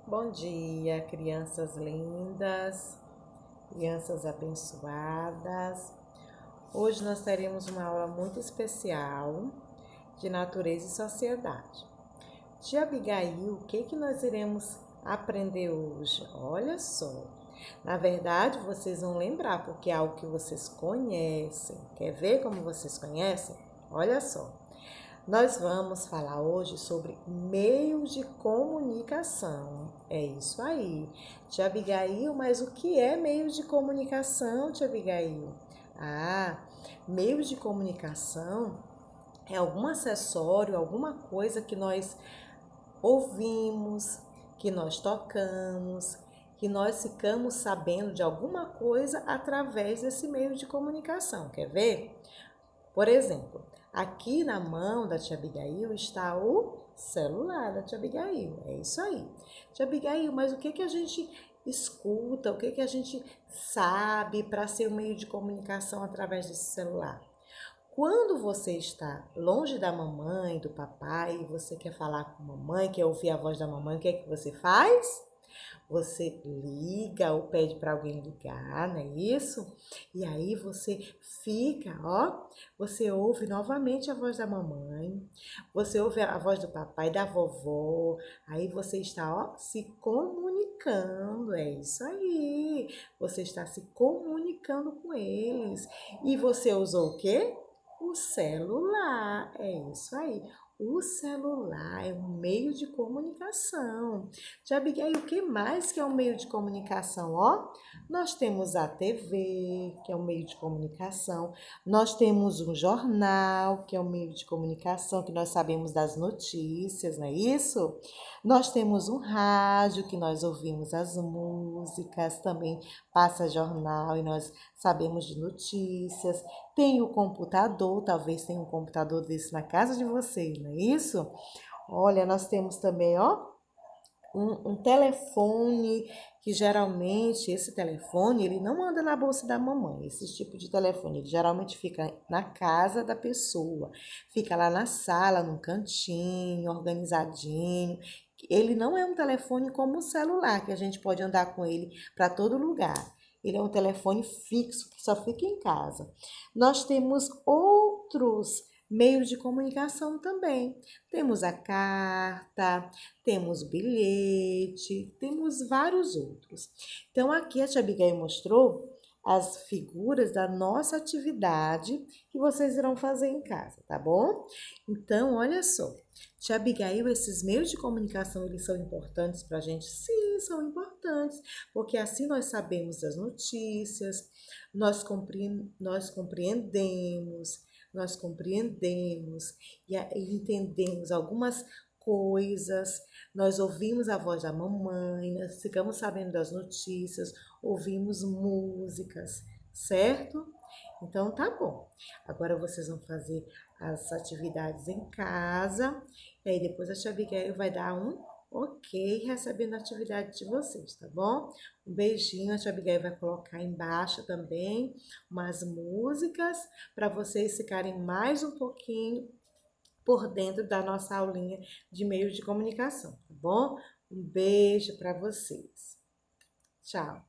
Bom dia, crianças lindas, crianças abençoadas. Hoje nós teremos uma aula muito especial de natureza e sociedade. Tia Abigail, o que nós iremos aprender hoje? Olha só, na verdade vocês vão lembrar, porque é algo que vocês conhecem. Quer ver como vocês conhecem? Olha só. Nós vamos falar hoje sobre meios de comunicação. É isso aí. Tia Abigail, mas o que é meios de comunicação, Tia Abigail? Meios de comunicação é algum acessório, alguma coisa que nós ouvimos, que nós tocamos, que nós ficamos sabendo de alguma coisa através desse meio de comunicação. Quer ver? Por exemplo, aqui na mão da tia Abigail está o celular da tia Abigail. É isso aí. Tia Abigail, mas o que a gente escuta, o que a gente sabe para ser um meio de comunicação através desse celular? Quando você está longe da mamãe, do papai, e você quer falar com a mamãe, quer ouvir a voz da mamãe, o que é que você faz? Você liga ou pede para alguém ligar, não é isso? E aí você fica, você ouve novamente a voz da mamãe, você ouve a voz do papai, da vovó, aí você está, se comunicando, é isso aí. Você está se comunicando com eles. E você usou o quê? O celular, é isso aí. O celular é um meio de comunicação. Tia Abigail, o que mais que é um meio de comunicação? Nós temos a TV, que é um meio de comunicação. Nós temos um jornal, que é um meio de comunicação, que nós sabemos das notícias, não é isso? Nós temos um rádio, que nós ouvimos as músicas, também passa jornal e nós sabemos de notícias. Tem o computador, talvez tenha um computador desse na casa de vocês, não é isso? Olha, nós temos também, um telefone, que geralmente esse telefone ele não anda na bolsa da mamãe. Esse tipo de telefone ele geralmente fica na casa da pessoa, fica lá na sala, num cantinho, organizadinho. Ele não é um telefone como o celular, que a gente pode andar com ele para todo lugar. Ele é um telefone fixo que só fica em casa. Nós temos outros meios de comunicação também. Temos a carta, temos o bilhete, temos vários outros. Então, aqui a tia Abigail mostrou as figuras da nossa atividade que vocês irão fazer em casa, tá bom? Então, olha só. Tia Abigail, esses meios de comunicação, eles são importantes para a gente? Sim, são importantes, porque assim nós sabemos das notícias, nós compreendemos e entendemos algumas coisas, nós ouvimos a voz da mamãe, nós ficamos sabendo das notícias, ouvimos músicas, certo? Então tá bom. Agora vocês vão fazer as atividades em casa, e aí depois a tia Abigail vai dar um ok recebendo a atividade de vocês, tá bom? Um beijinho, a tia Abigail vai colocar embaixo também umas músicas para vocês ficarem mais um pouquinho por dentro da nossa aulinha de meios de comunicação, tá bom? Um beijo para vocês. Tchau.